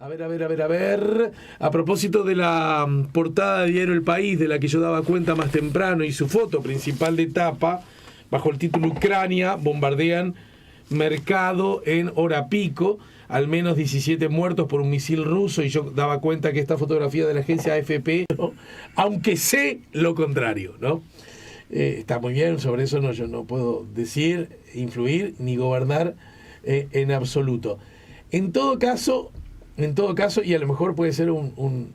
A ver. A propósito de la portada de Diario El País, de la que yo daba cuenta más temprano, y su foto principal de tapa, bajo el título Ucrania, bombardean mercado en hora pico, al menos 17 muertos por un misil ruso, y yo daba cuenta que esta fotografía de la agencia AFP, ¿no? Aunque sé lo contrario, ¿no? Está muy bien, sobre eso yo no puedo decir, influir, ni gobernar en absoluto. En todo caso, y a lo mejor puede ser un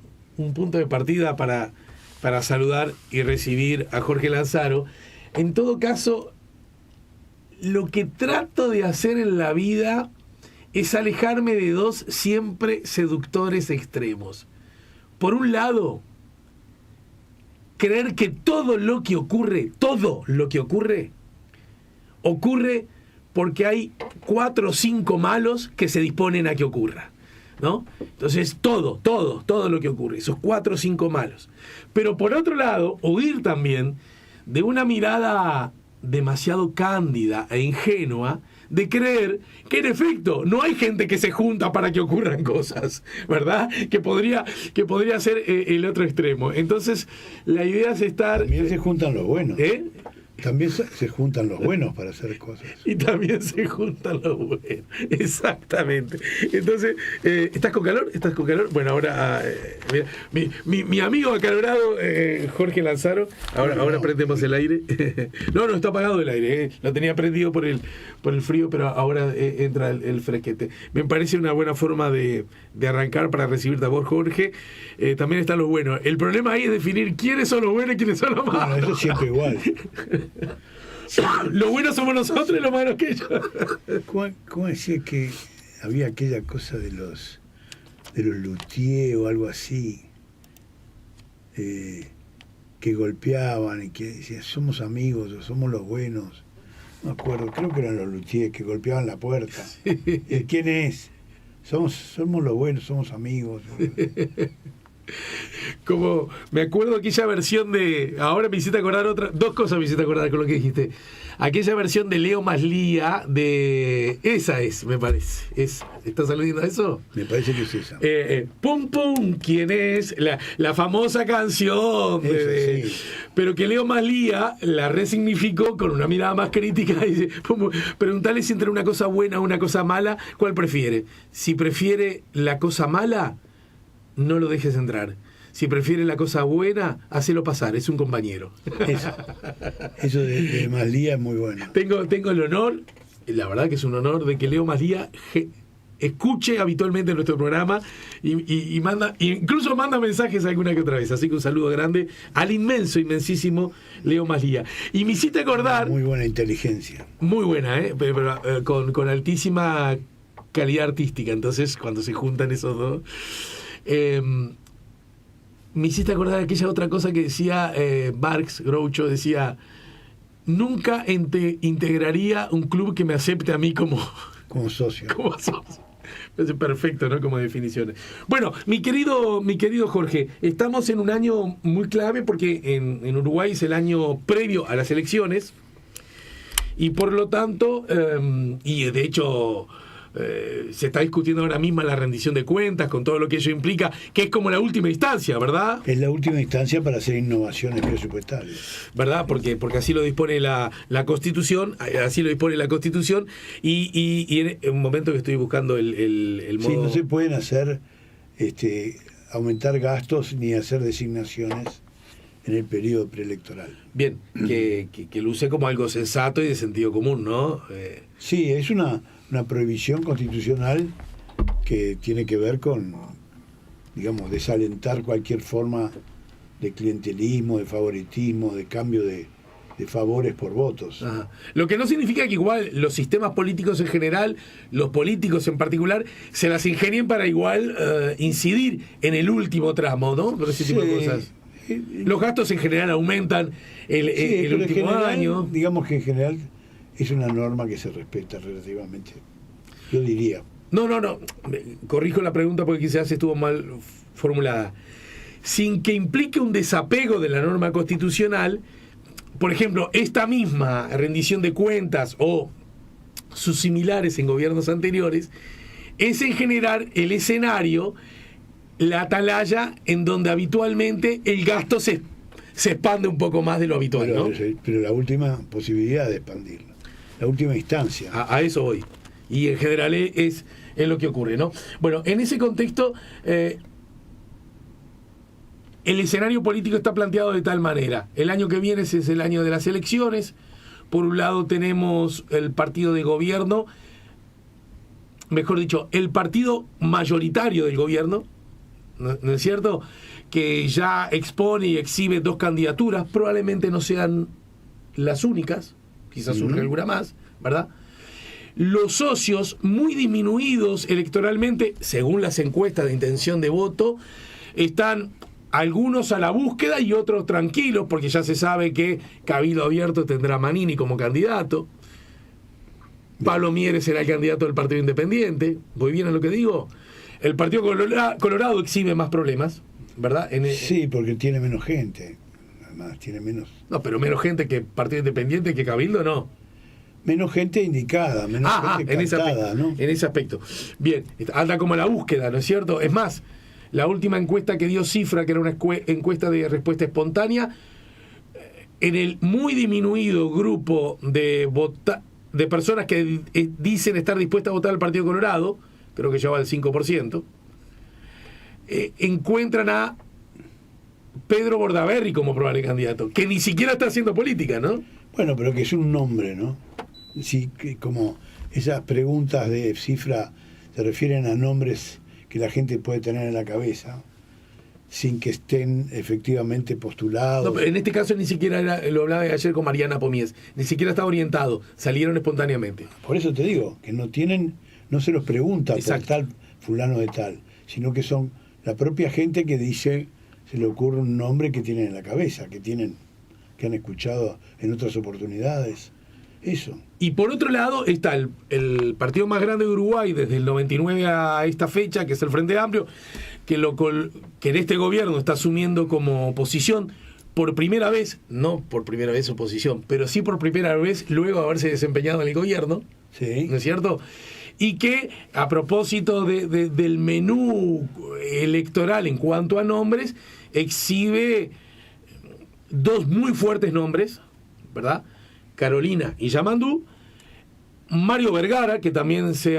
punto de partida para saludar y recibir a Jorge Lanzaro, en todo caso, lo que trato de hacer en la vida es alejarme de dos siempre seductores extremos. Por un lado, creer que todo lo que ocurre porque hay 4 o 5 malos que se disponen a que ocurra, ¿no? Entonces todo lo que ocurre, esos 4 o 5 malos. Pero por otro lado, huir también de una mirada demasiado cándida e ingenua de creer que en efecto no hay gente que se junta para que ocurran cosas, ¿verdad? Que podría ser el otro extremo. Entonces la idea es estar... También se juntan los buenos. También se juntan los buenos para hacer cosas. Y también se juntan los buenos. Exactamente. Entonces, ¿estás con calor? Bueno, ahora, mira, mi amigo acalorado, Jorge Lanzaro, ahora prendemos el aire. No, está apagado el aire. Lo tenía prendido por el frío, pero ahora entra el fresquete. Me parece una buena forma de arrancar para recibirte a vos, Jorge. También están los buenos. El problema ahí es definir quiénes son los buenos y quiénes son los malos. Bueno, eso siempre igual. Lo bueno somos nosotros y lo malo que ellos. ¿Cómo decía que había aquella cosa de los luthiers o algo así, que golpeaban y que decían somos amigos o somos los buenos? No me acuerdo, creo que eran los luthiers que golpeaban la puerta. Sí. ¿Quién es? Somos los buenos, somos amigos. Como me acuerdo aquella versión de, ahora me hiciste acordar dos cosas me hiciste acordar con lo que dijiste. Aquella versión de Leo más Lía, de esa me parece. ¿Estás aludiendo a eso? Me parece que es esa. Pum pum, ¿quién es? La famosa canción sí. Pero que Leo más Lía la resignificó con una mirada más crítica y dice, preguntale si entre una cosa buena o una cosa mala, ¿cuál prefiere? Si prefiere la cosa mala, no lo dejes entrar. Si prefiere la cosa buena, hacelo pasar, es un compañero. Eso de Maslía es muy bueno. Tengo el honor, la verdad que es un honor, de que Leo Maslía escuche habitualmente nuestro programa y incluso manda mensajes alguna que otra vez. Así que un saludo grande al inmensísimo Leo Maslía. Y me hiciste acordar... Muy buena inteligencia. Muy buena, pero con altísima calidad artística. Entonces, cuando se juntan esos dos... me hiciste acordar de aquella otra cosa que decía Marx, Groucho, decía, nunca integraría un club que me acepte a mí como socio. Como socio. Es perfecto, ¿no? Como definiciones. Bueno, mi querido Jorge, estamos en un año muy clave porque en Uruguay es el año previo a las elecciones y por lo tanto, y de hecho... se está discutiendo ahora mismo la rendición de cuentas con todo lo que ello implica, que es como la última instancia, ¿verdad? Es la última instancia para hacer innovaciones presupuestarias, ¿verdad? Porque así lo dispone la Constitución, y en un momento que estoy buscando el modo... Sí, no se pueden hacer aumentar gastos ni hacer designaciones en el periodo preelectoral. Bien, que luce como algo sensato y de sentido común, ¿no? Sí, es una prohibición constitucional que tiene que ver con, digamos, desalentar cualquier forma de clientelismo, de favoritismo, de cambio de favores por votos. Ajá. Lo que no significa que igual los sistemas políticos en general, los políticos en particular, se las ingenien para igual incidir en el último tramo, ¿no? Por ese tipo de cosas. Los gastos en general aumentan el último año. Digamos que en general es una norma que se respeta relativamente, yo diría. No. Corrijo la pregunta porque quizás estuvo mal formulada. Sin que implique un desapego de la norma constitucional, por ejemplo, esta misma rendición de cuentas o sus similares en gobiernos anteriores, es en general el escenario, la atalaya en donde habitualmente el gasto se expande un poco más de lo habitual, ¿no? Pero la última posibilidad de expandirlo, la última instancia. A eso voy. Y en general es lo que ocurre, ¿no? Bueno, en ese contexto, el escenario político está planteado de tal manera. El año que viene es el año de las elecciones. Por un lado tenemos el partido de gobierno, mejor dicho, el partido mayoritario del gobierno, ¿no es cierto?, que ya expone y exhibe 2 candidaturas, probablemente no sean las únicas, quizás surja alguna más, ¿verdad? Los socios, muy disminuidos electoralmente, según las encuestas de intención de voto, están algunos a la búsqueda y otros tranquilos, porque ya se sabe que Cabildo Abierto tendrá a Manini como candidato. Pablo Mieres será el candidato del Partido Independiente. ¿Voy bien a lo que digo? El Partido Colorado exhibe más problemas, ¿verdad? Sí, porque tiene menos gente. Además, tiene menos... No, pero menos gente que Partido Independiente, que Cabildo, no. Menos gente indicada, menos gente cantada, ¿no? En ese aspecto. Bien, anda como a la búsqueda, ¿no es cierto? Es más, la última encuesta que dio Cifra, que era una encuesta de respuesta espontánea, en el muy disminuido grupo de personas que dicen estar dispuestas a votar al Partido Colorado, creo que lleva el 5%, encuentran a Pedro Bordaberry como probable candidato, que ni siquiera está haciendo política, ¿no? Bueno, pero que es un nombre, ¿no? Sí, que como esas preguntas de Cifra se refieren a nombres que la gente puede tener en la cabeza sin que estén efectivamente postulados. No, pero en este caso ni siquiera lo hablaba ayer con Mariana Pomies, ni siquiera está orientado, salieron espontáneamente. Por eso te digo, que no se los pregunta por tal fulano de tal, sino que son la propia gente que dice, se le ocurre un nombre que tienen en la cabeza, que han escuchado en otras oportunidades. Eso. Y por otro lado está el partido más grande de Uruguay desde el 99 a esta fecha, que es el Frente Amplio, que en este gobierno está asumiendo como oposición por primera vez, no por primera vez oposición, pero sí por primera vez luego de haberse desempeñado en el gobierno, sí, ¿no es cierto? Y que a propósito del menú electoral en cuanto a nombres, exhibe 2 muy fuertes nombres, ¿verdad? Carolina y Yamandú, Mario Vergara, que también sí,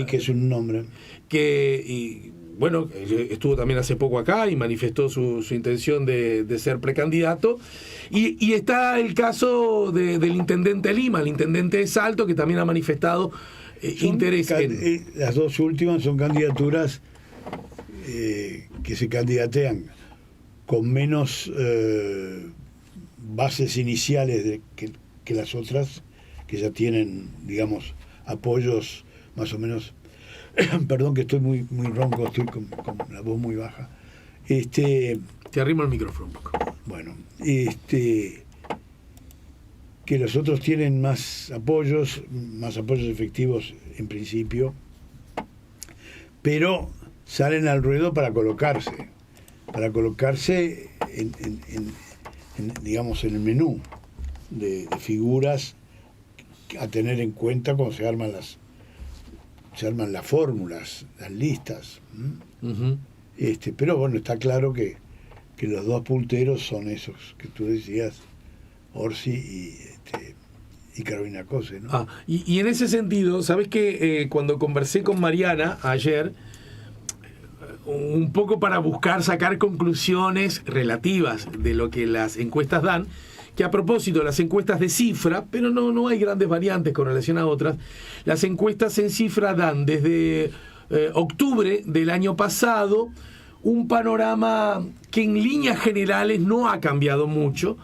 que es un nombre. Bueno, estuvo también hace poco acá y manifestó su intención de ser precandidato. Y está el caso del intendente de Lima, el intendente de Salto, que también ha manifestado interés en... Las 2 últimas son candidaturas que se candidatean con menos bases iniciales que las otras, que ya tienen, digamos, apoyos más o menos... Perdón que estoy muy ronco, estoy con la voz muy baja. Te arrimo el micrófono un poco. Bueno, que los otros tienen más apoyos efectivos en principio, pero salen al ruedo para colocarse digamos, en el menú de figuras a tener en cuenta cuando se arman las fórmulas, las listas. Uh-huh. Pero bueno, está claro que los 2 punteros son esos que tú decías, Orsi y Carolina Cose, ¿no? Y en ese sentido, ¿sabes que cuando conversé con Mariana ayer, un poco para sacar conclusiones relativas de lo que las encuestas dan, que a propósito de las encuestas de Cifra, pero no hay grandes variantes con relación a otras, las encuestas en Cifra dan desde octubre del año pasado un panorama que en líneas generales no ha cambiado mucho,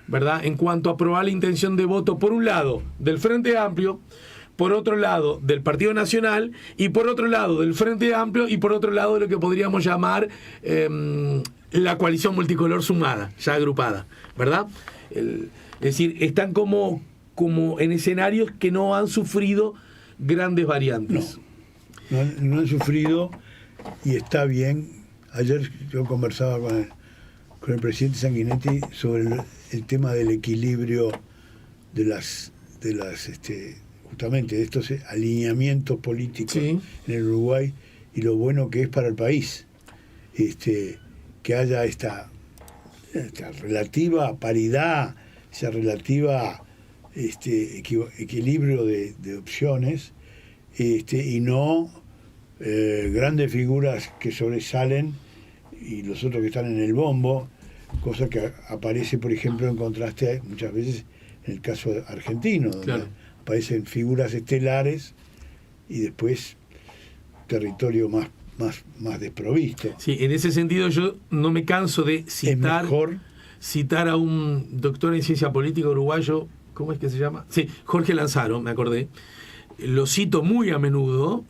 ¿verdad? En cuanto a probable intención de voto, por un lado, del Frente Amplio, por otro lado, del Partido Nacional, y por otro lado, del Frente Amplio, y por otro lado, de lo que podríamos llamar la coalición multicolor sumada, ya agrupada, ¿verdad? Es decir, están como en escenarios que no han sufrido grandes variantes. No han sufrido, y está bien. Ayer yo conversaba con el presidente Sanguinetti sobre el tema del equilibrio de las justamente de estos alineamientos políticos Sí. en el Uruguay y lo bueno que es para el país que haya esta relativa paridad, esa relativa equilibrio de opciones, y no grandes figuras que sobresalen y los otros que están en el bombo, cosa que aparece, por ejemplo, en contraste muchas veces en el caso argentino, donde Claro. aparecen figuras estelares y después territorio más desprovisto. Sí, en ese sentido yo no me canso de Es citar mejor. a un doctor en ciencia política uruguayo, ¿cómo es que se llama? Sí, Jorge Lanzaro, me acordé. Lo cito muy a menudo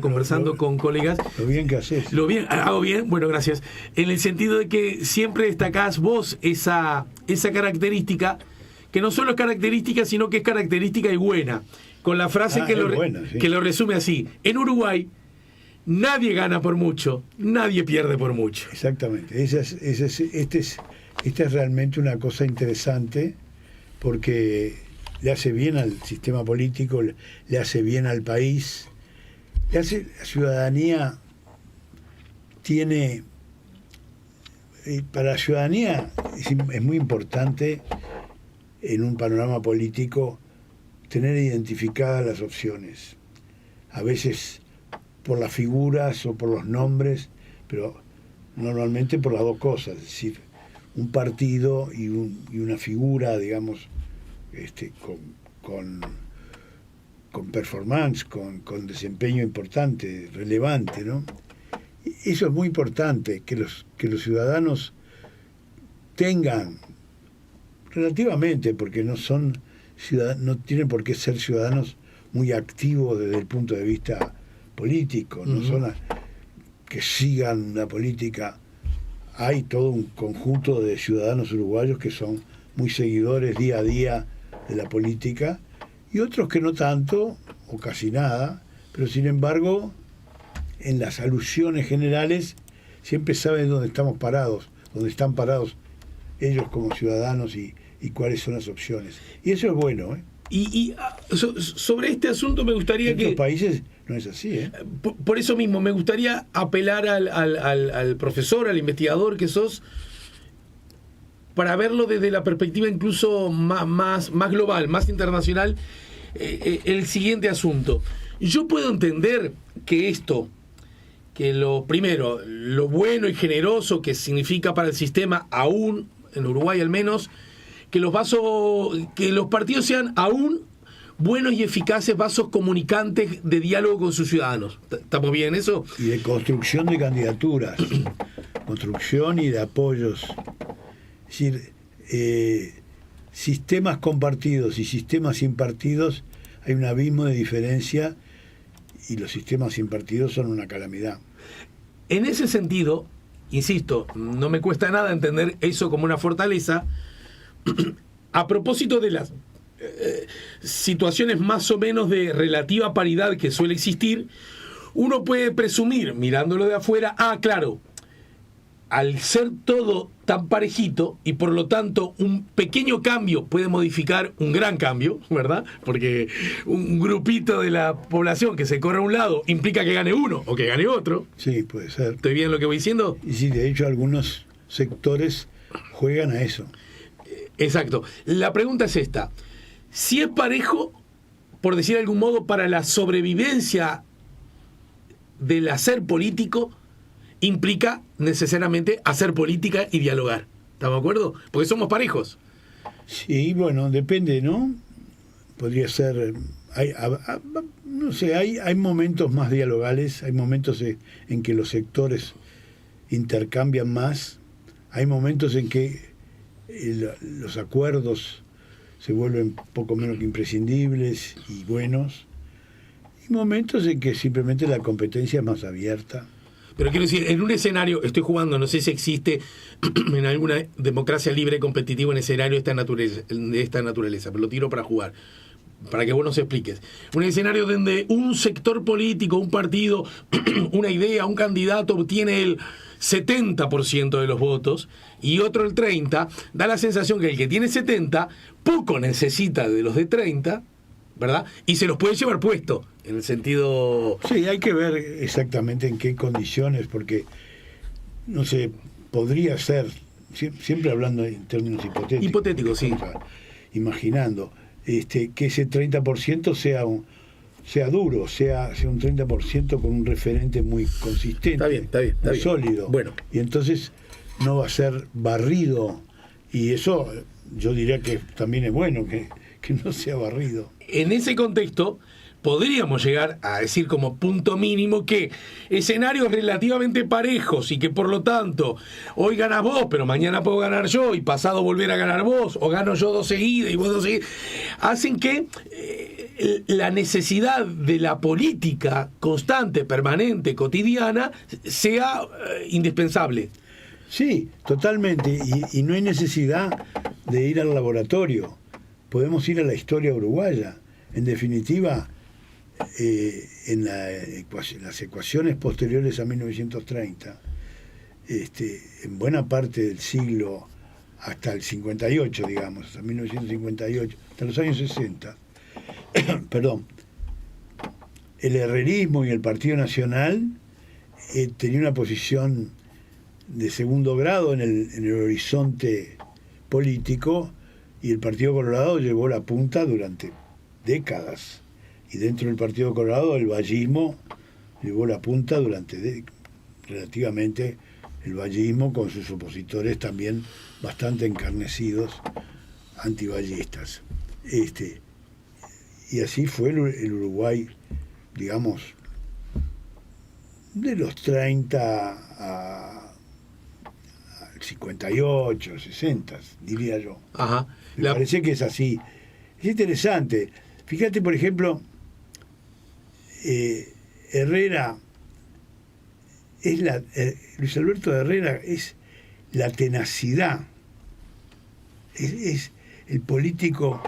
conversando con colegas. Lo bien que haces. Lo bien, hago bien, bueno, gracias. En el sentido de que siempre destacás vos esa característica, que no solo es característica, sino que es característica y buena. Con la frase que lo resume así: en Uruguay nadie gana por mucho, nadie pierde por mucho. Exactamente. Esta es realmente una cosa interesante, porque le hace bien al sistema político, le hace bien al país, la ciudadanía tiene, para la ciudadanía es muy importante en un panorama político tener identificadas las opciones, a veces por las figuras o por los nombres, pero normalmente por las dos cosas, es decir, un partido y una figura, digamos, con performance, con desempeño importante, relevante, ¿no? Eso es muy importante, que los ciudadanos tengan relativamente, porque no tienen por qué ser ciudadanos muy activos desde el punto de vista político, no son que sigan la política. Hay todo un conjunto de ciudadanos uruguayos que son muy seguidores día a día de la política, y otros que no tanto o casi nada, pero sin embargo en las alusiones generales siempre saben dónde estamos parados, dónde están parados ellos como ciudadanos y cuáles son las opciones, y eso es bueno, ¿eh? Sobre este asunto me gustaría en que... otros países no es así, ¿eh? Por eso mismo, me gustaría apelar al profesor, al investigador que sos, para verlo desde la perspectiva incluso más global, más internacional, el siguiente asunto. Yo puedo entender que lo primero, lo bueno y generoso que significa para el sistema, aún en Uruguay al menos, que los partidos sean aún buenos y eficaces vasos comunicantes de diálogo con sus ciudadanos. ¿Estamos bien en eso? Y de construcción de candidaturas, construcción y de apoyos. Es decir, sistemas con partidos y sistemas sin partidos, hay un abismo de diferencia, y los sistemas sin partidos son una calamidad. En ese sentido, insisto, no me cuesta nada entender eso como una fortaleza. A propósito de las situaciones más o menos de relativa paridad que suele existir, uno puede presumir, mirándolo de afuera, claro, al ser todo tan parejito y por lo tanto un pequeño cambio puede modificar un gran cambio, ¿verdad? Porque un grupito de la población que se corre a un lado implica que gane uno o que gane otro. Sí, puede ser. ¿Estoy bien lo que voy diciendo? Y sí, de hecho algunos sectores juegan a eso. Exacto. La pregunta es esta: si es parejo, por decir de algún modo, para la sobrevivencia del hacer político, implica necesariamente hacer política y dialogar. ¿Estamos de acuerdo? Porque somos parejos. Sí, bueno, depende, ¿no? Podría ser... no sé, hay momentos más dialogales, hay momentos en que los sectores intercambian más, hay momentos en que los acuerdos se vuelven poco menos que imprescindibles y buenos, y momentos en que simplemente la competencia es más abierta. Pero quiero decir, en un escenario, estoy jugando, no sé si existe en alguna democracia libre competitiva un escenario de esta naturaleza, pero lo tiro para jugar, para que vos nos expliques. Un escenario donde un sector político, un partido, una idea, un candidato obtiene el 70% de los votos y otro el 30%, da la sensación que el que tiene 70 poco necesita de los de 30, ¿verdad? Y se los puede llevar puesto, en el sentido... Sí, hay que ver exactamente en qué condiciones, porque, no sé, podría ser, siempre hablando en términos hipotéticos. Hipotético, sí. Imaginando que ese 30% sea duro, sea un 30% con un referente muy consistente, Está bien, muy sólido. Bueno. Y entonces no va a ser barrido, y eso yo diría que también es bueno, que no sea barrido. En ese contexto, podríamos llegar a decir como punto mínimo que escenarios relativamente parejos y que por lo tanto hoy ganas vos, pero mañana puedo ganar yo y pasado volver a ganar vos, o gano yo 2 seguidas y vos 2 seguidas, hacen que la necesidad de la política constante, permanente, cotidiana, sea indispensable. Sí, totalmente, y no hay necesidad de ir al laboratorio, podemos ir a la historia uruguaya. En definitiva, en las ecuaciones posteriores a 1930, en buena parte del siglo, hasta el 58, digamos, hasta 1958, hasta los años 60, perdón, el herrerismo y el Partido Nacional tenían una posición de segundo grado en el horizonte político, y el Partido Colorado llevó la punta durante décadas. Y dentro del Partido Colorado el vallismo llevó la punta durante relativamente el vallismo, con sus opositores también bastante encarnecidos, antivallistas. Y así fue el Uruguay, digamos, de los 30 al 58, 60, diría yo. Ajá. Me parece que es así. Es interesante. Fíjate, por ejemplo, Herrera, Luis Alberto Herrera es la tenacidad, es el político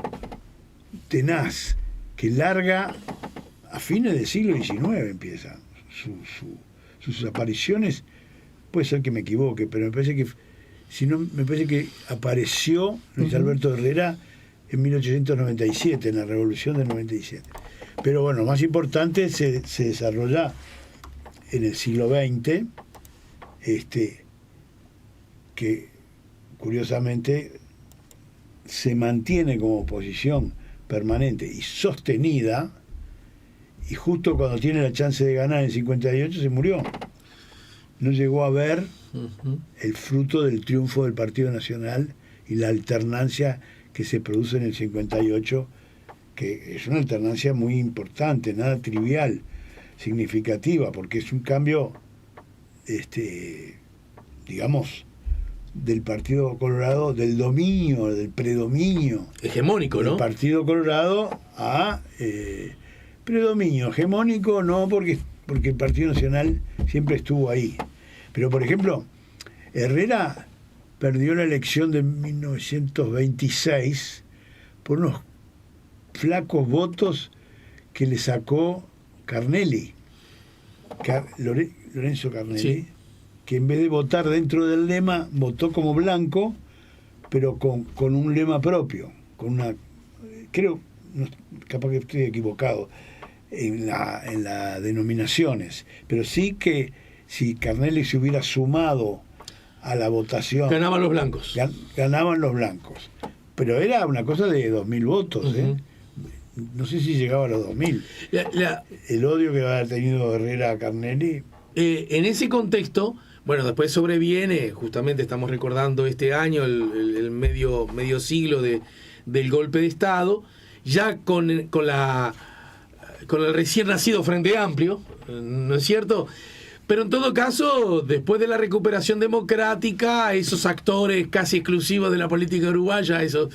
tenaz que larga a fines del siglo XIX, empieza sus apariciones. Puede ser que me equivoque, pero me parece que apareció Luis Alberto Herrera en 1897, en la Revolución del 97. Pero bueno, más importante se desarrolla en el siglo XX, que curiosamente se mantiene como posición permanente y sostenida, y justo cuando tiene la chance de ganar en el 58 se murió. No llegó a ver el fruto del triunfo del Partido Nacional y la alternancia que se produce en el 58, que es una alternancia muy importante, nada trivial, significativa, porque es un cambio, digamos, del Partido Colorado, del dominio, del predominio hegemónico, ¿no? Del Partido Colorado a predominio hegemónico, no, porque el Partido Nacional siempre estuvo ahí. Pero, por ejemplo, Herrera perdió la elección de 1926 por unos flacos votos que le sacó Carnelli, Lorenzo Carnelli, sí, que en vez de votar dentro del lema, votó como blanco, pero con un lema propio, con una, creo, capaz que estoy equivocado en las denominaciones, pero sí que si Carnelli se hubiera sumado a la votación, ganaban los blancos. Ganaban los blancos. Pero era una cosa de 2.000 votos, No sé si llegaba a los 2.000. El odio que había tenido Herrera a Carnelli. En ese contexto, bueno, después sobreviene, justamente estamos recordando este año, el medio siglo del golpe de Estado, ya con el recién nacido Frente Amplio, ¿no es cierto? Pero en todo caso, después de la recuperación democrática, esos actores casi exclusivos de la política uruguaya, esos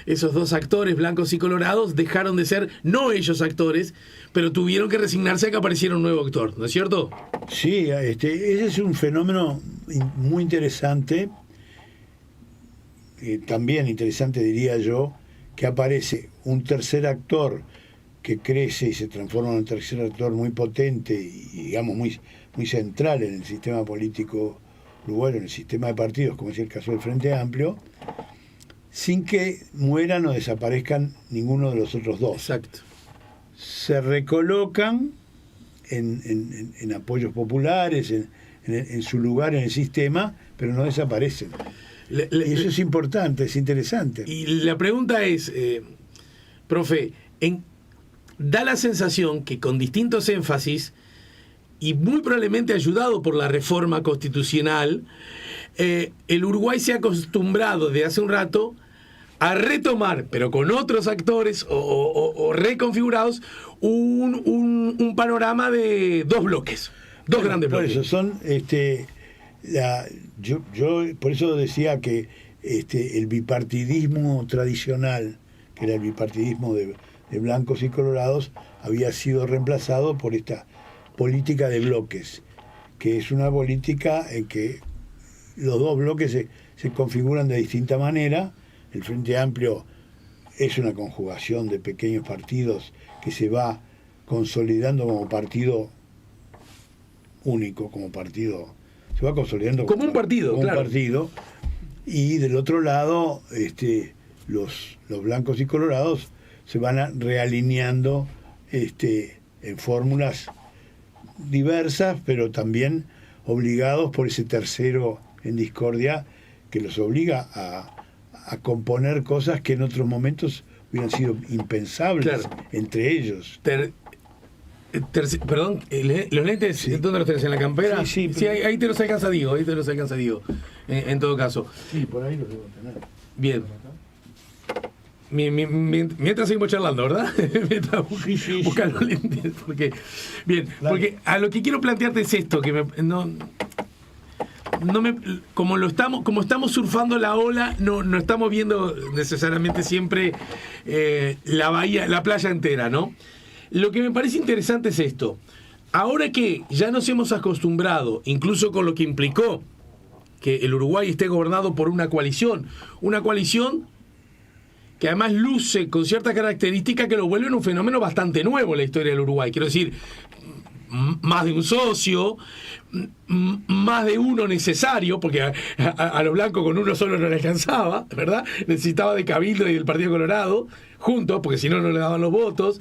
dos actores, blancos y colorados, dejaron de ser, no ellos actores, pero tuvieron que resignarse a que apareciera un nuevo actor, ¿no es cierto? Sí, ese es un fenómeno muy interesante, también interesante diría yo, que aparece un tercer actor que crece y se transforma en un tercer actor muy potente y digamos muy central en el sistema político uruguayo, en el sistema de partidos, como es el caso del Frente Amplio, sin que mueran o desaparezcan ninguno de los otros dos. Exacto. se recolocan en apoyos populares, en su lugar en el sistema, pero no desaparecen. Y eso es importante, es interesante. Y la pregunta es, profe, da la sensación que con distintos énfasis, y muy probablemente ayudado por la reforma constitucional, el Uruguay se ha acostumbrado desde hace un rato a retomar, pero con otros actores o reconfigurados, un panorama de dos bloques, dos grandes bloques. Por eso son, yo por eso decía que el bipartidismo tradicional, que era el bipartidismo de blancos y colorados, había sido reemplazado por esta política de bloques, que es una política en que los dos bloques se configuran de distinta manera. El Frente Amplio es una conjugación de pequeños partidos que se va consolidando como partido único, se va consolidando como un partido, como claro. un partido. Y del otro lado, los blancos y colorados se van realineando en fórmulas diversas, pero también obligados por ese tercero en discordia que los obliga a componer cosas que en otros momentos hubieran sido impensables, claro, entre ellos. Perdón, los lentes, sí. ¿Dónde los tenés? ¿En la campera? Sí, sí, ahí te los alcanza Diego, en todo caso. Sí, por ahí los debo tener. Bien. Mientras seguimos charlando, ¿verdad? Mientras buscar los lentes. Porque a lo que quiero plantearte es esto, que como estamos surfando la ola, no estamos viendo necesariamente siempre la bahía, la playa entera, ¿no? Lo que me parece interesante es esto. Ahora que ya nos hemos acostumbrado, incluso con lo que implicó que el Uruguay esté gobernado por una coalición que además luce con ciertas características que lo vuelven un fenómeno bastante nuevo en la historia del Uruguay. Quiero decir, más de un socio, más de uno necesario, porque a los blancos con uno solo no le alcanzaba, ¿verdad? Necesitaba de Cabildo y del Partido Colorado juntos, porque si no, no le daban los votos.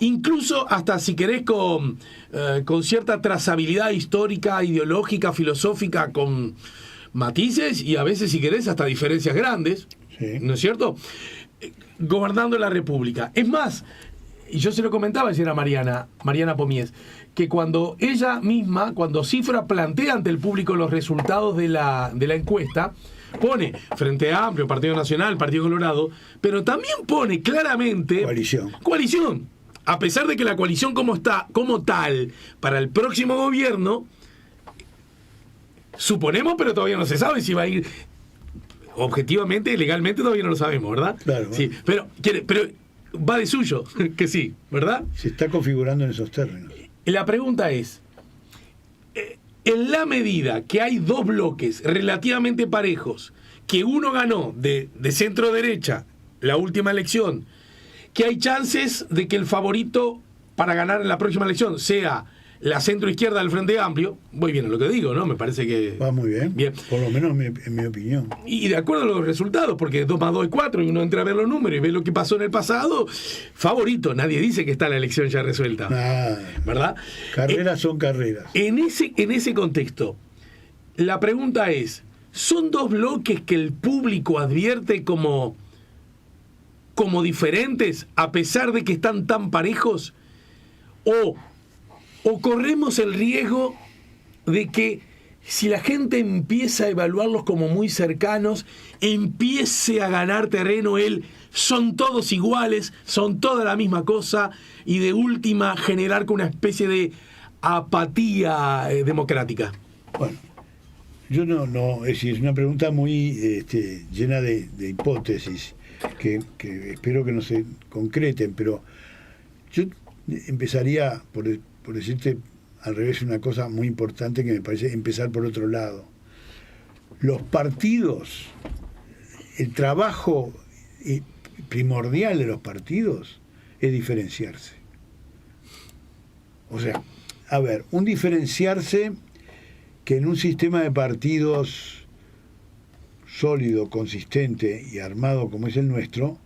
Incluso hasta, si querés, con cierta trazabilidad histórica, ideológica, filosófica, con matices y a veces, si querés, hasta diferencias grandes, sí, ¿no es cierto? Gobernando la República. Es más, y yo se lo comentaba ayer a Mariana Pomies, que cuando ella misma, cuando Cifra plantea ante el público los resultados de la encuesta, pone Frente Amplio, Partido Nacional, Partido Colorado, pero también pone claramente coalición. A pesar de que la coalición como tal, para el próximo gobierno, suponemos, pero todavía no se sabe si va a ir objetivamente, legalmente todavía no lo sabemos, ¿verdad? Claro. Sí, pero va de suyo, que sí, ¿verdad? Se está configurando en esos términos. La pregunta es, en la medida que hay dos bloques relativamente parejos, que uno ganó de centro derecha la última elección, que hay chances de que el favorito para ganar en la próxima elección sea la centro izquierda del Frente Amplio, voy bien a lo que digo, ¿no? Me parece que va muy bien. Por lo menos en mi opinión. Y de acuerdo a los resultados, porque 2 más 2 es 4, y uno entra a ver los números y ve lo que pasó en el pasado, favorito, nadie dice que está la elección ya resuelta. ¿Verdad? Carreras son carreras. En ese contexto, la pregunta es, ¿son dos bloques que el público advierte como diferentes, a pesar de que están tan parejos? ¿O corremos el riesgo de que, si la gente empieza a evaluarlos como muy cercanos, empiece a ganar terreno son todos iguales, son toda la misma cosa, y de última generar con una especie de apatía democrática? Bueno, yo no, es una pregunta muy llena de hipótesis que espero que no se concreten, pero yo empezaría por decirte al revés una cosa muy importante que me parece empezar por otro lado. Los partidos, el trabajo primordial de los partidos es diferenciarse. O sea, un diferenciarse que en un sistema de partidos sólido, consistente y armado como es el nuestro,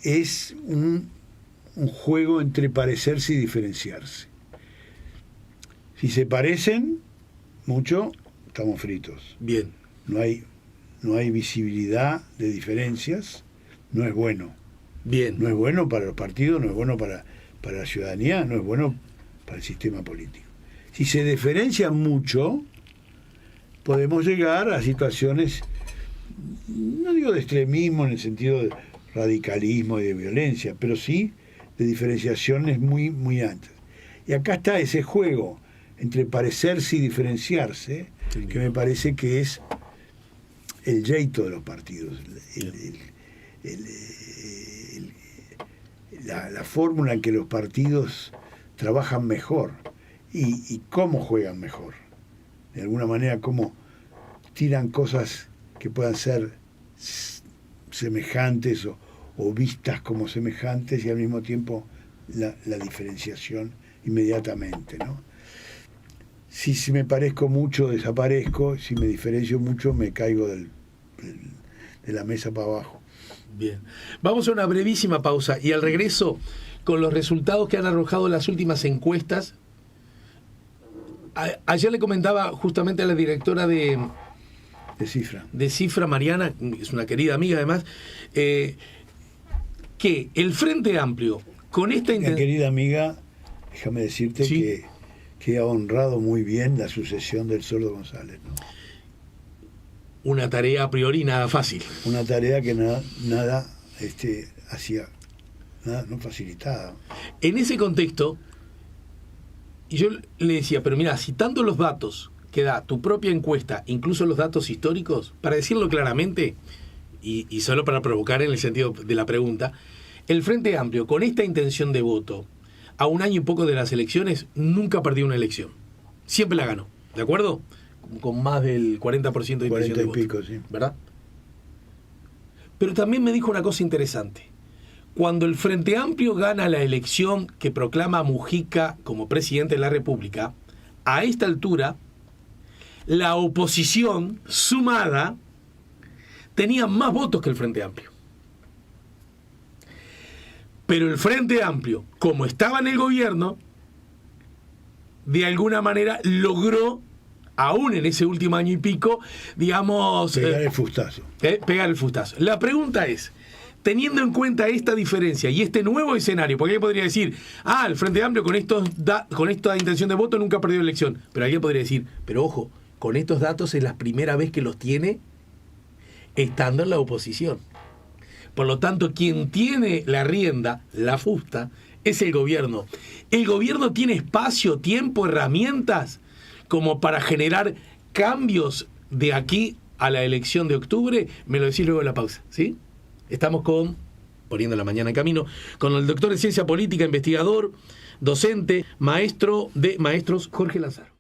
es un juego entre parecerse y diferenciarse. Si se parecen mucho, estamos fritos. Bien. No hay visibilidad de diferencias, no es bueno. Bien. No es bueno para los partidos, no es bueno para la ciudadanía, no es bueno para el sistema político. Si se diferencian mucho, podemos llegar a situaciones, no digo de extremismo en el sentido de radicalismo y de violencia, pero sí de diferenciaciones muy, muy anchas. Y acá está ese juego entre parecerse y diferenciarse, que me parece que es el jeito de los partidos, la fórmula en que los partidos trabajan mejor y cómo juegan mejor. De alguna manera, cómo tiran cosas que puedan ser semejantes o vistas como semejantes y al mismo tiempo la diferenciación inmediatamente, ¿no? Si me parezco mucho, desaparezco. Si me diferencio mucho, me caigo de la mesa para abajo. Bien. Vamos a una brevísima pausa y al regreso, con los resultados que han arrojado las últimas encuestas. Ayer le comentaba justamente a la directora de Cifra, Mariana, es una querida amiga además, que el Frente Amplio, con esta intención... querida amiga, déjame decirte ¿sí? que ha honrado muy bien la sucesión del Sordo González, ¿no? Una tarea a priori nada fácil. Una tarea que nada hacía, nada, no facilitaba. En ese contexto, yo le decía, pero mira, citando los datos que da tu propia encuesta, incluso los datos históricos, para decirlo claramente, y solo para provocar en el sentido de la pregunta, el Frente Amplio, con esta intención de voto, a un año y poco de las elecciones, nunca perdió una elección. Siempre la ganó, ¿de acuerdo? Con más del 40% de intención de voto. 40 y pico, sí. ¿Verdad? Pero también me dijo una cosa interesante. Cuando el Frente Amplio gana la elección que proclama a Mujica como presidente de la República, a esta altura, la oposición sumada tenía más votos que el Frente Amplio. Pero el Frente Amplio, como estaba en el gobierno, de alguna manera logró, aún en ese último año y pico, digamos... Pegar el fustazo. Pegar el fustazo. La pregunta es, teniendo en cuenta esta diferencia y este nuevo escenario, porque alguien podría decir, el Frente Amplio con esta intención de voto nunca perdió elección, pero alguien podría decir, pero ojo, con estos datos es la primera vez que los tiene estando en la oposición. Por lo tanto, quien tiene la rienda, la fusta, es el gobierno. El gobierno tiene espacio, tiempo, herramientas como para generar cambios de aquí a la elección de octubre. Me lo decís luego de la pausa, ¿sí? Estamos poniendo la mañana en camino, con el doctor en Ciencia Política, investigador, docente, maestro de maestros, Jorge Lanzaro.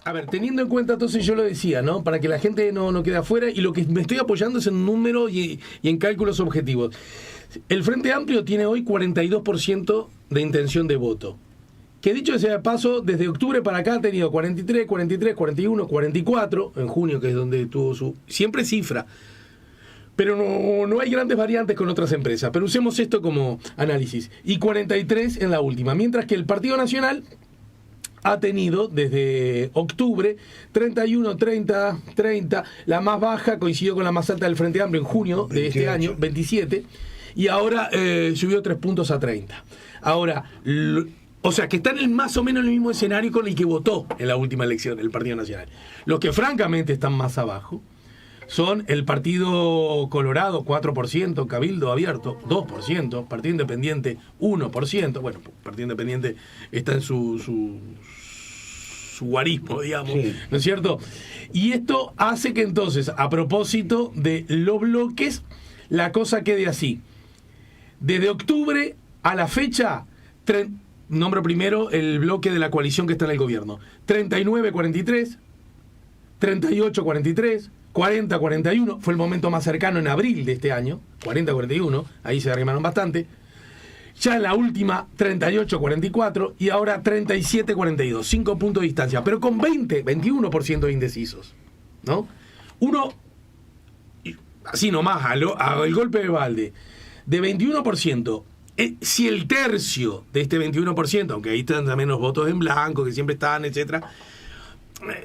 A ver, teniendo en cuenta, entonces yo lo decía, ¿no? Para que la gente no quede afuera, y lo que me estoy apoyando es en números y en cálculos objetivos. El Frente Amplio tiene hoy 42% de intención de voto. Que dicho sea de paso, desde octubre para acá ha tenido 43, 41, 44, en junio, que es donde tuvo su... Siempre cifra. Pero no hay grandes variantes con otras empresas. Pero usemos esto como análisis. Y 43 en la última. Mientras que el Partido Nacional ha tenido desde octubre 31, 30, 30. La más baja coincidió con la más alta del Frente Amplio en junio 28. De este año, 27. Y ahora subió 3 puntos a 30. Ahora... O sea, que están más o menos en el mismo escenario con el que votó en la última elección el Partido Nacional. Los que francamente están más abajo son el Partido Colorado, 4%, Cabildo Abierto, 2%, Partido Independiente, 1%. Bueno, Partido Independiente está en su guarismo, digamos, sí. ¿No es cierto? Y esto hace que entonces, a propósito de los bloques, la cosa quede así. Desde octubre a la fecha... Nombro primero el bloque de la coalición que está en el gobierno. 39-43, 38-43, 40-41. Fue el momento más cercano en abril de este año. 40-41, ahí se arrimaron bastante. Ya en la última, 38-44 y ahora 37-42. 5 puntos de distancia, pero con 21% de indecisos, ¿no? Uno, así nomás, al golpe de balde, de 21%. si el tercio de este 21%, aunque ahí están también los votos en blanco, que siempre están, etcétera,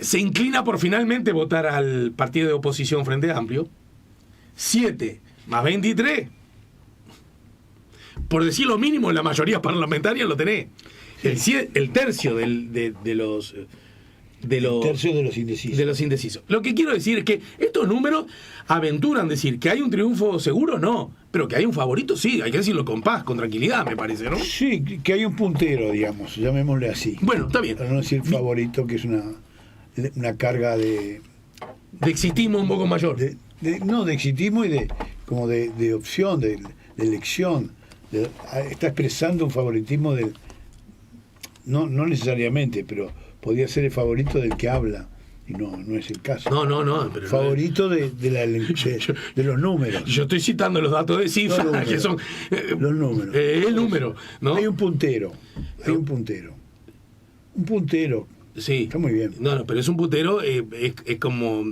se inclina por finalmente votar al partido de oposición Frente Amplio, 7 más 23, por decir lo mínimo, la mayoría parlamentaria lo tenés. El tercio de los tercio de los indecisos. De los indecisos. Lo que quiero decir es que estos números aventuran decir que hay un triunfo seguro, no, pero que hay un favorito, sí, hay que decirlo con paz, con tranquilidad, me parece, ¿no? Sí, que hay un puntero, digamos, llamémosle así. Bueno, está bien. Para no decir favorito, que es una carga de exitismo un poco mayor. No, de exitismo y de opción, de elección. Está expresando un favoritismo no necesariamente, pero podría ser el favorito del que habla, y no es el caso. No. Pero favorito de los números. Yo estoy citando los datos de cifras, que son... los números. El número, ¿no? Hay un puntero. Un puntero. Sí. Está muy bien. No, pero es un puntero, es como...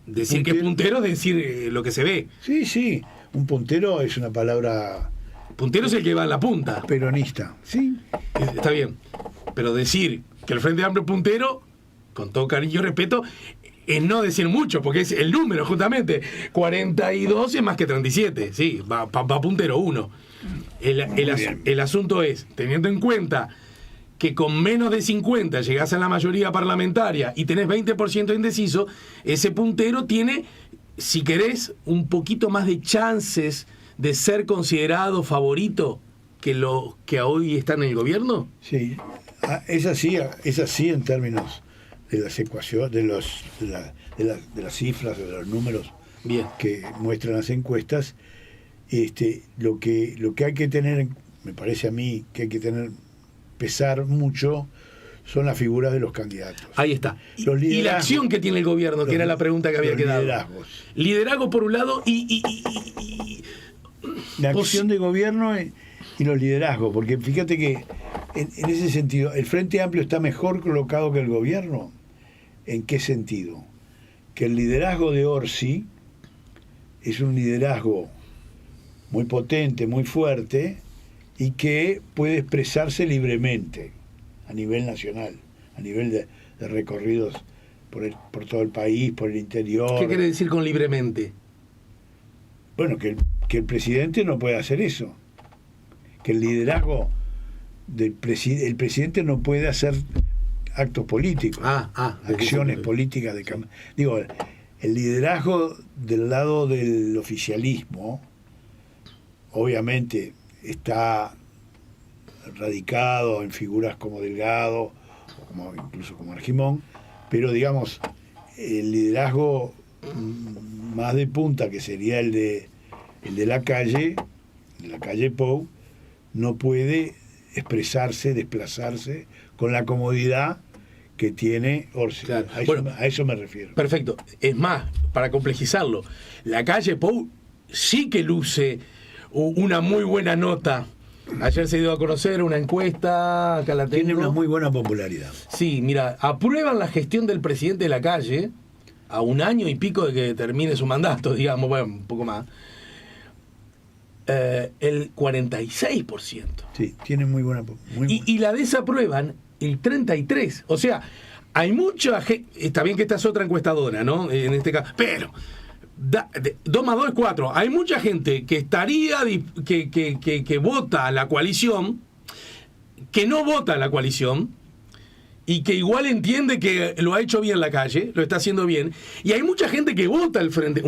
Decir que es puntero es decir lo que se ve. Sí. Un puntero es una palabra... Puntero es el que va en la punta. Peronista. Sí. Está bien. Pero decir que el Frente Amplio es puntero, con todo cariño y respeto, es no decir mucho, porque es el número, justamente. 42 es más que 37. Sí, va puntero uno. El asunto es, teniendo en cuenta que con menos de 50 llegás a la mayoría parlamentaria y tenés 20% indeciso, ese puntero tiene, si querés, un poquito más de chances de ser considerado favorito que los que hoy están en el gobierno. Sí, es así en términos de las ecuaciones, de las cifras, de los números. Bien. Que muestran las encuestas. Lo que hay que tener, me parece a mí, que hay que pesar mucho son las figuras de los candidatos. Ahí está. Y la acción que tiene el gobierno, que era la pregunta que había quedado. Liderazgo por un lado y la acción de gobierno y los liderazgos, porque fíjate que en ese sentido, ¿el Frente Amplio está mejor colocado que el gobierno? ¿En qué sentido? Que el liderazgo de Orsi es un liderazgo muy potente, muy fuerte, y que puede expresarse libremente a nivel nacional, a nivel de recorridos por todo el país, por el interior. ¿Qué quiere decir con libremente? Bueno, que el presidente no puede hacer eso, que el liderazgo el presidente no puede hacer actos políticos, acciones políticas de campaña. Digo, el liderazgo del lado del oficialismo obviamente está radicado en figuras como Delgado, incluso como Argimón, pero digamos, el liderazgo más de punta, que sería el de la calle Pou, no puede expresarse, desplazarse con la comodidad que tiene Orsi. Claro. A eso me refiero. Perfecto. Es más, para complejizarlo, la calle Pou sí que luce una muy buena nota. Ayer se dio a conocer una encuesta, acá la tengo. Tiene una muy buena popularidad. Sí, mira, aprueban la gestión del presidente de la calle a un año y pico de que termine su mandato, digamos, bueno, un poco más. El 46%. Sí, tiene muy buena. Y la desaprueban el 33%. O sea, hay mucha gente. Está bien que esta es otra encuestadora, ¿no? En este caso. Pero 2 más 2 es 4. Hay mucha gente que estaría que vota a la coalición, que no vota a la coalición, y que igual entiende que lo ha hecho bien la calle, lo está haciendo bien. Y hay mucha gente que vota al Frente,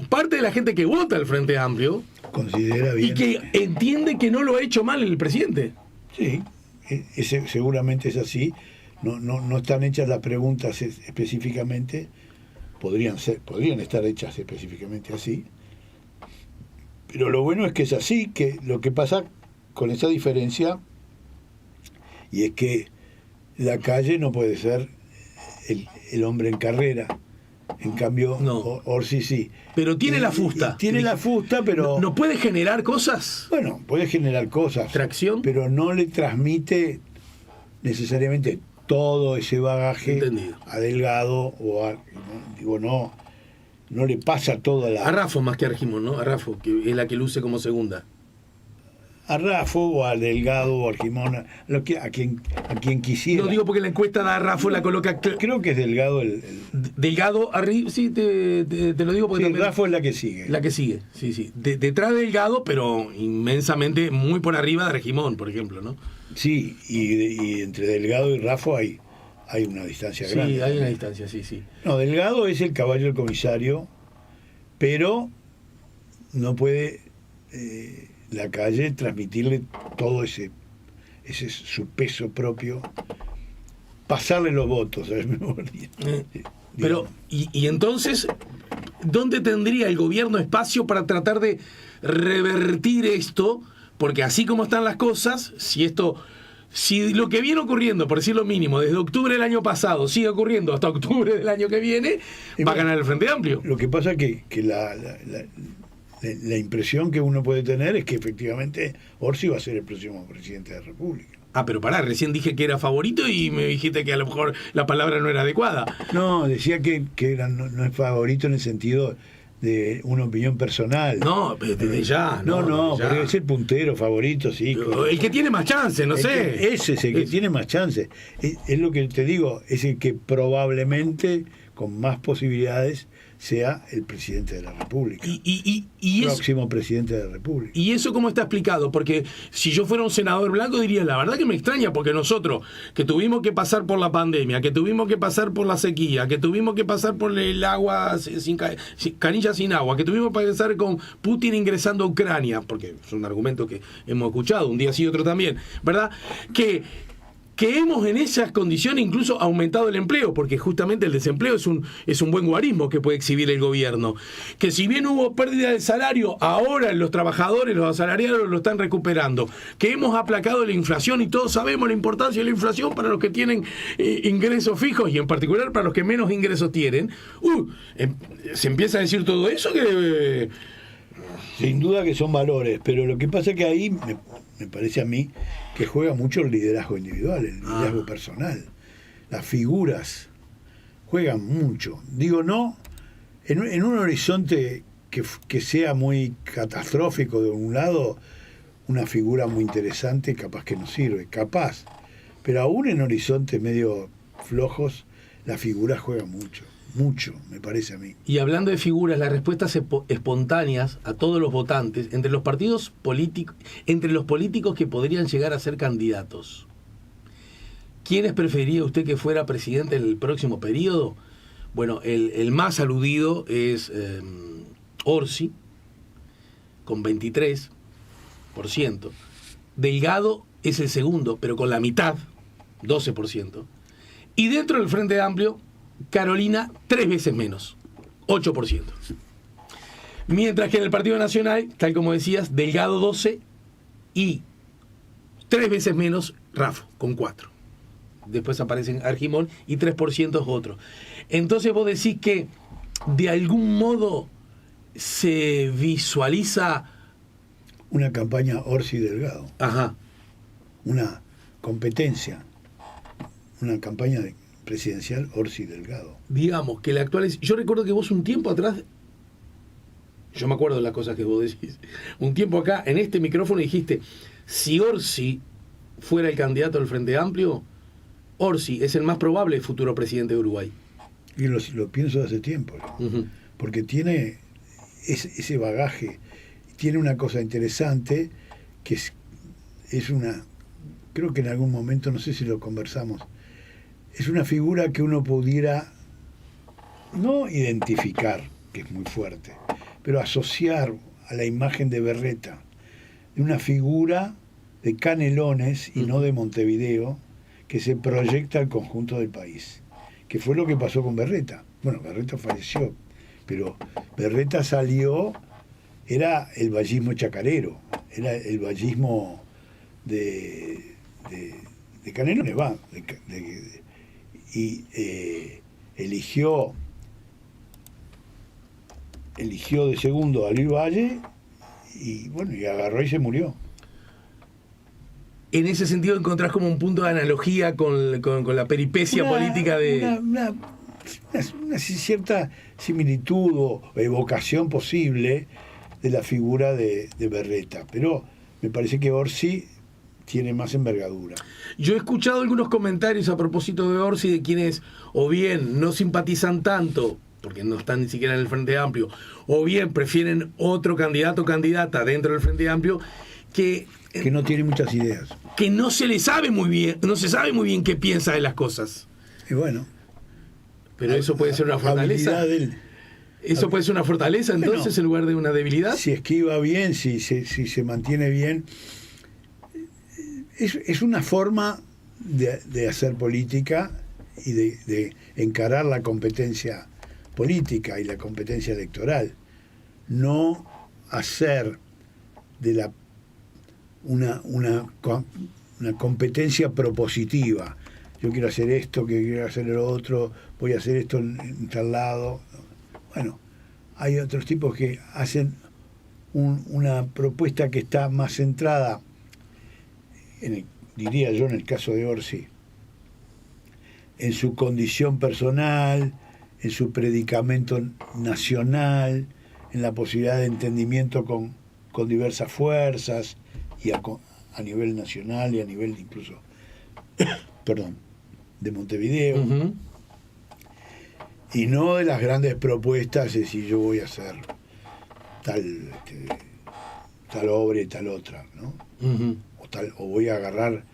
parte de la gente que vota al Frente Amplio, considera bien, y que entiende que no lo ha hecho mal el presidente. Sí, seguramente es así. No están hechas las preguntas específicamente, podrían estar hechas específicamente así, pero lo bueno es que es así, que lo que pasa con esa diferencia, y es que la calle no puede ser el hombre en carrera. En cambio, no. Orsi sí. Pero tiene la fusta. Tiene la fusta, pero... ¿No puede generar cosas? Bueno, puede generar cosas. ¿Tracción? Pero no le transmite necesariamente todo ese bagaje. Entendido. A Delgado no le pasa toda la... A Rafo más que a Argimón, ¿no? A Rafo, que es la que luce como segunda. a Raffo o a Delgado o a Argimón, a quien quisiera. No digo porque la encuesta de Raffo la coloca... Creo que es Delgado Delgado arriba, sí, te lo digo porque... Sí, Raffo es la que sigue. La que sigue, sí. Detrás de Delgado, pero inmensamente muy por arriba de Argimón, por ejemplo, ¿no? Sí, y entre Delgado y Raffo hay una distancia grande. Sí, hay una distancia, sí. No, Delgado es el caballo del comisario, pero no puede la calle transmitirle todo ese su peso propio, pasarle los votos, ¿sabes? Pero, y entonces, ¿dónde tendría el gobierno espacio para tratar de revertir esto? Porque así como están las cosas, si lo que viene ocurriendo, por decir lo mínimo, desde octubre del año pasado sigue ocurriendo hasta octubre del año que viene, va a ganar el Frente Amplio. Lo que pasa que la impresión que uno puede tener es que efectivamente Orsi va a ser el próximo presidente de la República. Ah, pero pará, recién dije que era favorito y me dijiste que a lo mejor la palabra no era adecuada. No, decía que no es favorito en el sentido de una opinión personal. No, desde ya. No, porque es el puntero favorito, sí. El que tiene más chance, no sé. Ese es el que tiene más chance. Es lo que te digo, es el que probablemente con más posibilidades sea el presidente de la República. Próximo presidente de la República. ¿Y eso cómo está explicado? Porque si yo fuera un senador blanco diría, la verdad que me extraña, porque nosotros, que tuvimos que pasar por la pandemia, que tuvimos que pasar por la sequía, que tuvimos que pasar por el agua canilla sin agua, que tuvimos que pasar con Putin ingresando a Ucrania, porque es un argumento que hemos escuchado un día sí y otro también, ¿verdad? Que hemos en esas condiciones incluso aumentado el empleo, porque justamente el desempleo es un buen guarismo que puede exhibir el gobierno. Que si bien hubo pérdida de salario, ahora los trabajadores, los asalariados lo están recuperando. Que hemos aplacado la inflación y todos sabemos la importancia de la inflación para los que tienen ingresos fijos y en particular para los que menos ingresos tienen. Se empieza a decir todo eso que... Sin duda que son valores, pero lo que pasa es que ahí me parece a mí que juega mucho el liderazgo individual, el liderazgo personal. Las figuras juegan mucho. Digo, no, en un horizonte que sea muy catastrófico de un lado, una figura muy interesante capaz que nos sirve, capaz. Pero aún en horizontes medio flojos, las figuras juegan mucho, me parece a mí. Y hablando de figuras, las respuestas espontáneas a todos los votantes, entre los partidos políticos, entre los políticos que podrían llegar a ser candidatos, ¿quiénes preferiría usted que fuera presidente en el próximo periodo? Bueno, el más aludido es Orsi, con 23%. Delgado es el segundo, pero con la mitad, 12%. Y dentro del Frente Amplio, Carolina 3 veces menos, 8%. Mientras que en el Partido Nacional, tal como decías, Delgado 12 y 3 veces menos Raffo, con 4. Después aparecen Argimón y 3% es otro. Entonces vos decís que de algún modo se visualiza una campaña Orsi-Delgado. Ajá. Una competencia, una campaña presidencial Orsi-Delgado. Digamos que la actual es... Yo recuerdo que vos un tiempo atrás, yo me acuerdo de las cosas que vos decís, un tiempo acá en este micrófono dijiste, si Orsi fuera el candidato del Frente Amplio, Orsi es el más probable futuro presidente de Uruguay. Y lo pienso hace tiempo, ¿no? Uh-huh. Porque tiene ese bagaje, tiene una cosa interesante que es una, creo que en algún momento, no sé si lo conversamos, es una figura que uno pudiera no identificar, que es muy fuerte, pero asociar a la imagen de Berreta, de una figura de Canelones y no de Montevideo, que se proyecta al conjunto del país, que fue lo que pasó con Berreta. Bueno, Berreta falleció, pero Berreta salió, era el vallismo chacarero, era el vallismo de Canelones, y eligió de segundo a Luis Valle y bueno, y agarró y se murió. En ese sentido encontrás como un punto de analogía con la peripecia política de... Una cierta similitud o evocación posible de la figura de Berreta, pero me parece que Orsi tiene más envergadura. Yo he escuchado algunos comentarios a propósito de Orsi de quienes o bien no simpatizan tanto, porque no están ni siquiera en el Frente Amplio, o bien prefieren otro candidato o candidata dentro del Frente Amplio que no tiene muchas ideas. Que no se le sabe muy bien, no se sabe muy bien qué piensa de las cosas. Y bueno. Pero eso puede ser una fortaleza. ¿Eso puede ser una fortaleza entonces en lugar de una debilidad? Si esquiva bien, si se mantiene bien. Es una forma de hacer política y de encarar la competencia política y la competencia electoral. No hacer de una competencia propositiva. Yo quiero hacer esto, que quiero hacer lo otro, voy a hacer esto en tal lado. Bueno, hay otros tipos que hacen una propuesta que está más centrada, diría yo en el caso de Orsi, en su condición personal, en su predicamento nacional, en la posibilidad de entendimiento con diversas fuerzas y a nivel nacional y a nivel incluso de Montevideo. Uh-huh. Y no de las grandes propuestas de decir yo voy a hacer tal obra y tal otra, ¿no? Uh-huh. O voy a agarrar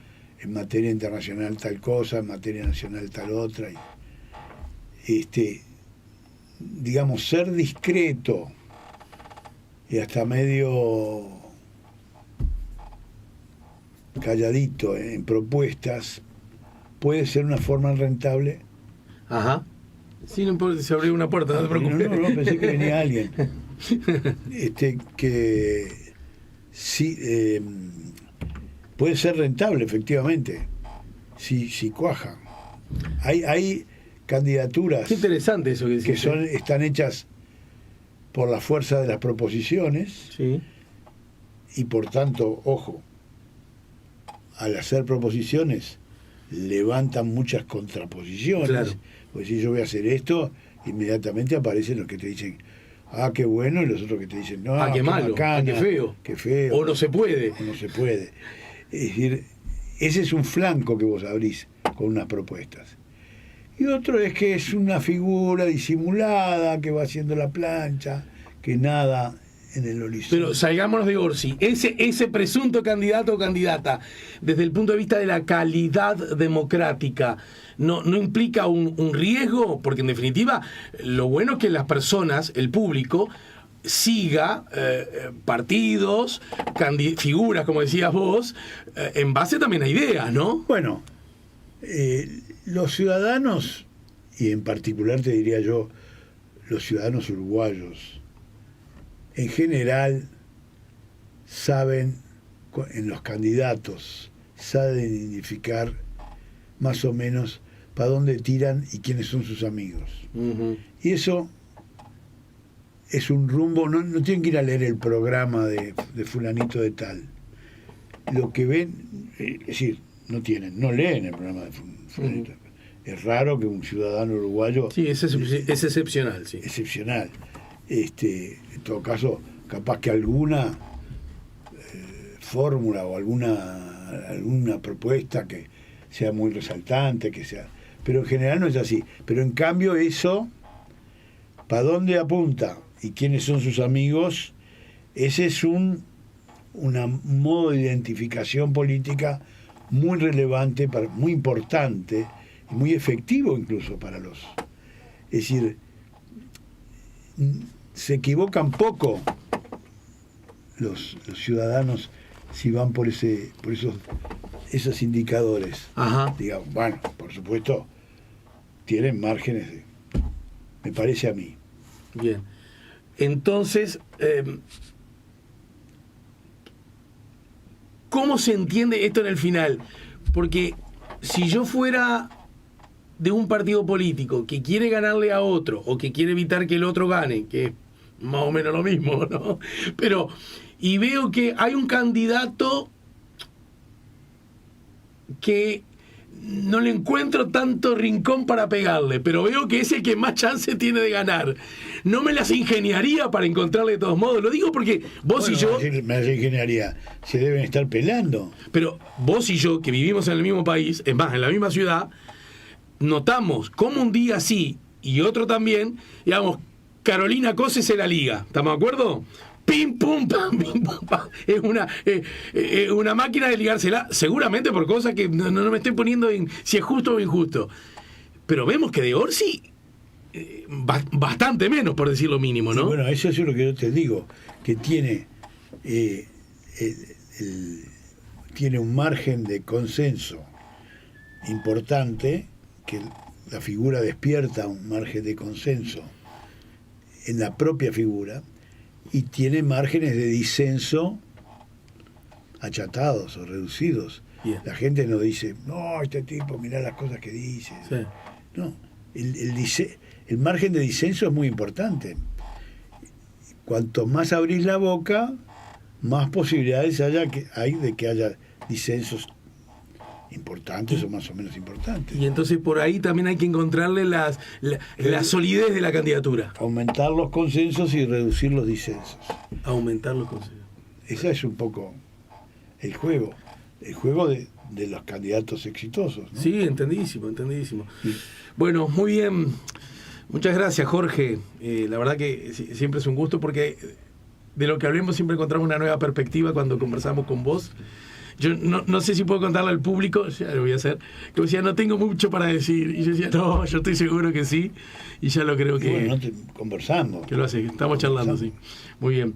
en materia internacional tal cosa, en materia nacional tal otra. Digamos, ser discreto y hasta medio calladito en propuestas puede ser una forma rentable. Ajá. Sí, no importa, se abrió una puerta, no te preocupes. No, pensé que venía alguien. Que sí, puede ser rentable, efectivamente, si cuaja. Hay candidaturas. Qué interesante eso que decís. Están hechas por la fuerza de las proposiciones. Sí. Y por tanto, ojo, al hacer proposiciones levantan muchas contraposiciones. Claro. Pues si yo voy a hacer esto, inmediatamente aparecen los que te dicen, ah, qué bueno, y los otros que te dicen, no, qué malo, bacana, qué feo. O no se puede. Es decir, ese es un flanco que vos abrís con unas propuestas. Y otro es que es una figura disimulada que va haciendo la plancha, que nada en el horizonte. Pero salgámonos de Orsi. Ese presunto candidato o candidata, desde el punto de vista de la calidad democrática, ¿no implica un riesgo? Porque en definitiva, lo bueno es que las personas, el público, siga partidos, figuras, como decías vos, en base también a ideas, ¿no? Bueno, los ciudadanos, y en particular te diría yo, los ciudadanos uruguayos, en general saben, en los candidatos, saben identificar más o menos para dónde tiran y quiénes son sus amigos. Uh-huh. Y eso es un rumbo, no tienen que ir a leer el programa de fulanito de tal. Lo que ven, es decir, no leen el programa de fulanito. Uh-huh. Es raro que un ciudadano uruguayo... Sí, es excepcional, sí. Excepcional. En todo caso, capaz que alguna fórmula o alguna propuesta que sea muy resaltante, pero en general no es así. Pero en cambio eso, ¿para dónde apunta? ¿Y quiénes son sus amigos? Ese es un modo de identificación política muy relevante, muy importante y muy efectivo incluso para los... Es decir, se equivocan poco los ciudadanos si van por esos indicadores. Ajá. Digamos, bueno, por supuesto, tienen márgenes me parece a mí. Bien. Entonces, ¿cómo se entiende esto en el final? Porque si yo fuera de un partido político que quiere ganarle a otro o que quiere evitar que el otro gane, que es más o menos lo mismo, ¿no? Pero, y veo que hay un candidato que no le encuentro tanto rincón para pegarle, pero veo que es el que más chance tiene de ganar. No me las ingeniaría para encontrarle de todos modos. Lo digo porque vos y yo... Me las ingeniaría. Se deben estar pelando. Pero vos y yo, que vivimos en el mismo país, es más, en la misma ciudad, notamos cómo un día sí y otro también, digamos, Carolina Cose se la liga. ¿Estamos de acuerdo? Pim, pum, pam, pim, pum, pam. Es una máquina de ligársela, seguramente por cosas que no me estoy poniendo en si es justo o injusto. Pero vemos que de Orsi, bastante menos, por decir lo mínimo, ¿no? Y bueno, eso es lo que yo te digo, que tiene, tiene un margen de consenso importante, que la figura despierta un margen de consenso en la propia figura, y tiene márgenes de disenso achatados o reducidos. Bien. La gente no dice, no, este tipo, mirá las cosas que dice. Sí. No, el margen de disenso es muy importante. Cuanto más abrís la boca, más posibilidades hay de que haya disensos importantes o más o menos importantes. Y entonces por ahí también hay que encontrarle la solidez de la candidatura. Aumentar los consensos y reducir los disensos. Aumentar los consensos. Ese es un poco el juego de los candidatos exitosos, ¿no? Sí, entendidísimo. Sí. Bueno, muy bien. Muchas gracias, Jorge. La verdad que siempre es un gusto porque de lo que hablemos siempre encontramos una nueva perspectiva cuando conversamos con vos. Yo no sé si puedo contarle al público, ya lo voy a hacer, que decía, no tengo mucho para decir. Y yo decía, no, yo estoy seguro que sí. Y ya lo creo que... Bueno, conversando. Que lo hace, estamos charlando, sí. Muy bien.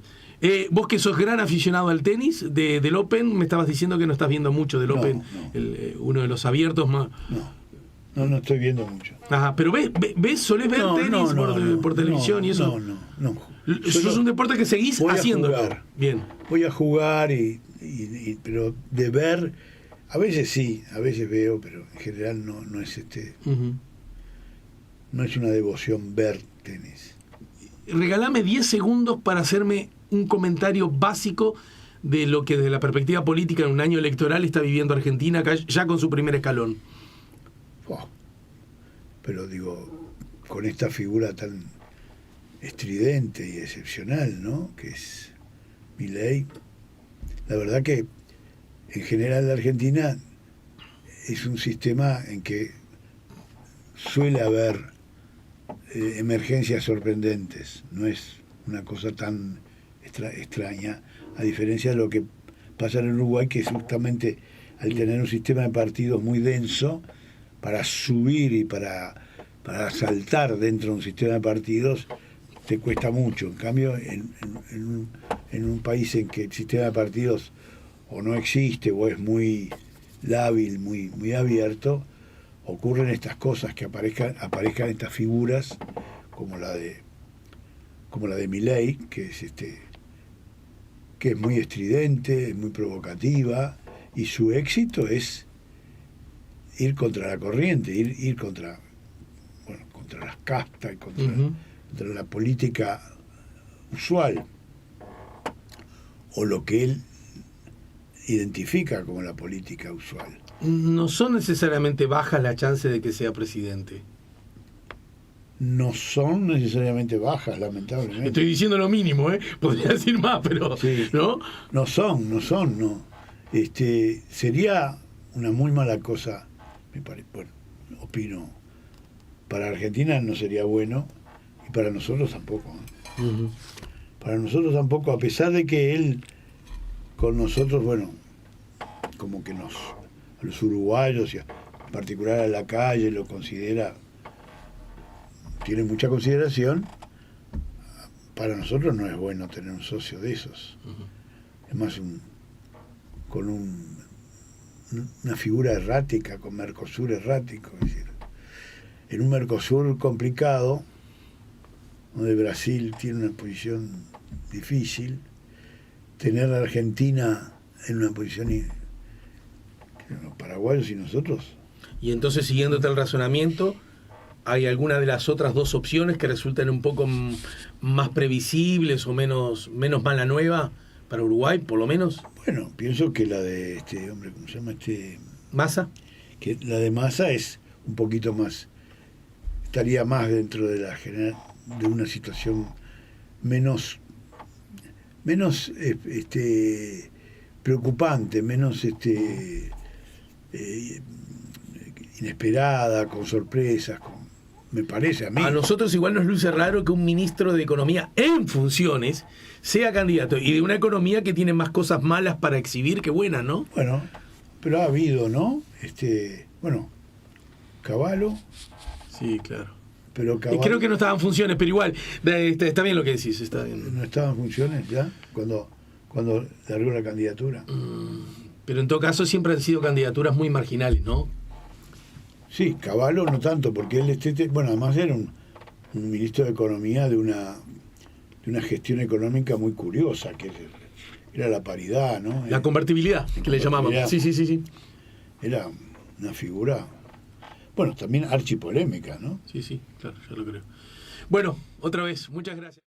Vos que sos gran aficionado al tenis, del Open, me estabas diciendo que no estás viendo mucho del Open, no. Uno de los abiertos más... No estoy viendo mucho. Ajá, pero solés ver tenis por televisión y eso. No. Eso es un deporte que seguís haciendo. Bien. Voy a jugar pero de ver, a veces sí, a veces veo, pero en general no es no es una devoción ver tenis. Regalame 10 segundos para hacerme un comentario básico de lo que desde la perspectiva política en un año electoral está viviendo Argentina acá, ya con su primer escalón. Pero digo, con esta figura tan estridente y excepcional, ¿no?, que es Milei, la verdad que en general la Argentina es un sistema en que suele haber emergencias sorprendentes, no es una cosa tan extraña, a diferencia de lo que pasa en Uruguay, que justamente al tener un sistema de partidos muy denso, para subir y para saltar dentro de un sistema de partidos te cuesta mucho. En cambio, en un país en que el sistema de partidos o no existe o es muy lábil, muy abierto, ocurren estas cosas, que aparezcan estas figuras como la de Milei, que es muy estridente, es muy provocativa, y su éxito es ir contra la corriente, ir contra las castas, contra la política usual, o lo que él identifica como la política usual. No son necesariamente bajas las chances de que sea presidente. No son necesariamente bajas, lamentablemente. Estoy diciendo lo mínimo, podría decir más, pero sí. ¿no? No son. Sería una muy mala cosa, me parece, bueno, opino. Para Argentina no sería bueno, y para nosotros tampoco. Uh-huh. Para nosotros tampoco, a pesar de que él con nosotros, bueno, como que a los uruguayos, y en particular a la calle, lo considera, tiene mucha consideración. Para nosotros no es bueno tener un socio de esos. Uh-huh. Es más una figura errática, con Mercosur errático, es decir, en un Mercosur complicado, donde Brasil tiene una posición difícil, tener a Argentina en una posición, los paraguayos y nosotros. Y entonces, siguiéndote el razonamiento, ¿hay alguna de las otras dos opciones que resulten un poco más previsibles o menos mala nueva para Uruguay, por lo menos? Bueno, pienso que la de este hombre, ¿cómo se llama? ¿Massa? que la de Massa es un poquito más, estaría más dentro de de una situación menos preocupante, menos inesperada, con sorpresas, me parece a mí. A nosotros igual nos luce raro que un ministro de Economía en funciones sea candidato, y de una economía que tiene más cosas malas para exhibir que buenas, ¿no? Bueno, pero ha habido, ¿no? Cavallo. Sí, claro. Pero Y Cavallo, creo que no estaba en funciones, pero igual, está bien lo que decís, está bien. no estaba en funciones ya cuando largó la candidatura. Pero en todo caso siempre han sido candidaturas muy marginales, ¿no? Sí, Cavallo no tanto, porque él además era un ministro de Economía de una gestión económica muy curiosa, que era la paridad, ¿no? La convertibilidad, que le llamábamos. Sí. Era una figura, también archipolémica, ¿no? Sí, claro, ya lo creo. Bueno, otra vez, muchas gracias.